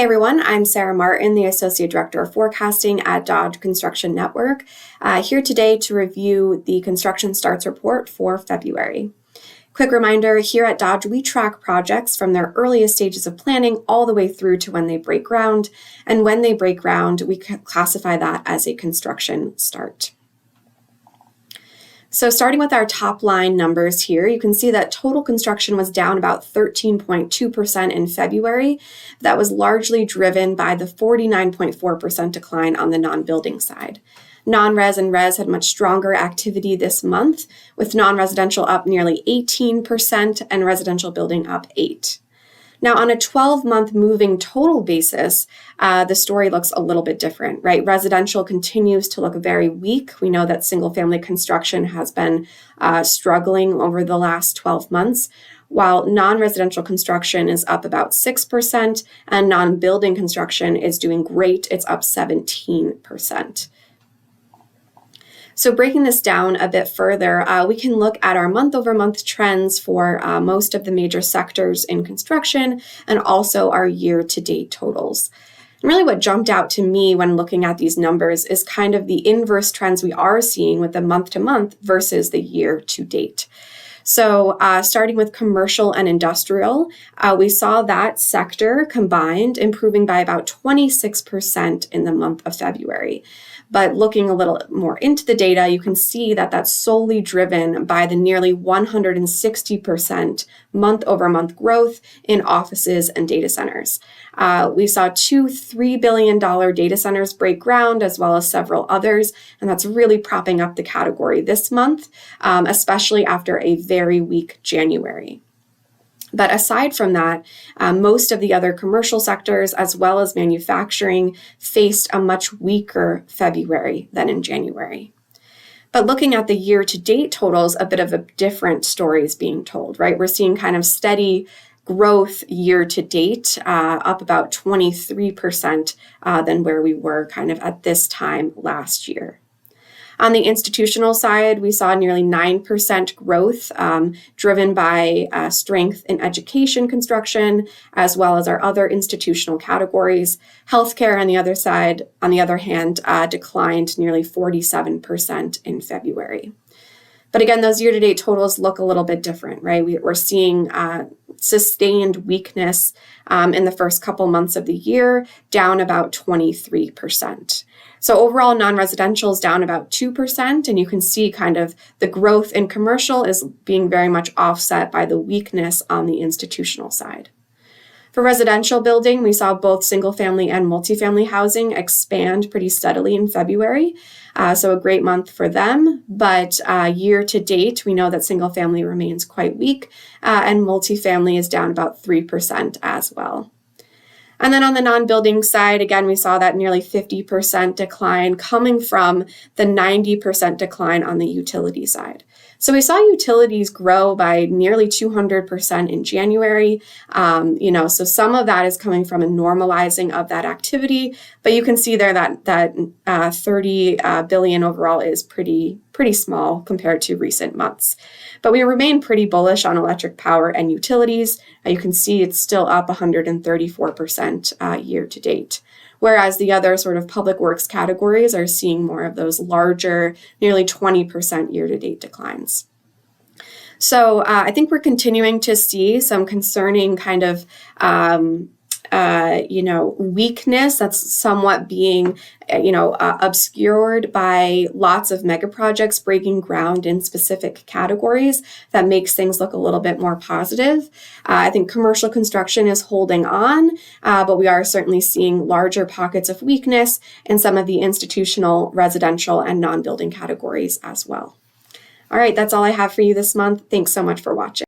Hey everyone, I'm Sarah Martin, the Associate Director of Forecasting at Dodge Construction Network, here today to review the construction starts report for February. Quick reminder, here at Dodge, we track projects from their earliest stages of planning all the way through to when they break ground, and when they break ground, we classify that as a construction start. So starting with our top line numbers here, you can see that total construction was down about 13.2% in February. That was largely driven by the 49.4% decline on the non-building side. Non-res and res had much stronger activity this month, with non-residential up nearly 18% and residential building up 8%. Now, on a 12-month moving total basis, the story looks a little bit different, right? Residential continues to look very weak. We know that single-family construction has been struggling over the last 12 months, while non-residential construction is up about 6%, and non-building construction is doing great. It's up 17%. So breaking this down a bit further, we can look at our month-over-month trends for most of the major sectors in construction and also our year-to-date totals. And really what jumped out to me when looking at these numbers is kind of the inverse trends we are seeing with the month-to-month versus the year-to-date. So starting with commercial and industrial, we saw that sector combined improving by about 26% in the month of February. But looking a little more into the data, you can see that that's solely driven by the nearly 160% month-over-month growth in offices and data centers. We saw two $3 billion data centers break ground, as well as several others, and that's really propping up the category this month, especially after a very weak January. But aside from that, most of the other commercial sectors, as well as manufacturing, faced a much weaker February than in January. But looking at the year-to-date totals, a bit of a different story is being told, right? We're seeing kind of steady growth year-to-date, up about 23% than where we were kind of at this time last year. On the institutional side, we saw nearly 9% growth, driven by strength in education construction, as well as our other institutional categories. Healthcare, on the other hand, declined nearly 47% in February. But again, those year-to-date totals look a little bit different, right? We're seeing sustained weakness in the first couple months of the year, down about 23%. So overall, non-residential is down about 2%, and you can see kind of the growth in commercial is being very much offset by the weakness on the institutional side. For residential building, we saw both single-family and multifamily housing expand pretty steadily in February, so a great month for them. But year-to-date, we know that single-family remains quite weak, and multifamily is down about 3% as well. And then on the non-building side, again, we saw that nearly 50% decline coming from the 90% decline on the utility side. So we saw utilities grow by nearly 200% in January. So some of that is coming from a normalizing of that activity, but you can see there that $30 billion overall is pretty small compared to recent months. But we remain pretty bullish on electric power and utilities. You can see it's still up 134% year to date, whereas the other sort of public works categories are seeing more of those larger, nearly 20% year-to-date declines. So I think we're continuing to see some concerning kind of weakness that's somewhat being, obscured by lots of mega projects breaking ground in specific categories that makes things look a little bit more positive. I think commercial construction is holding on, but we are certainly seeing larger pockets of weakness in some of the institutional, residential, and non-building categories as well. All right, that's all I have for you this month. Thanks so much for watching.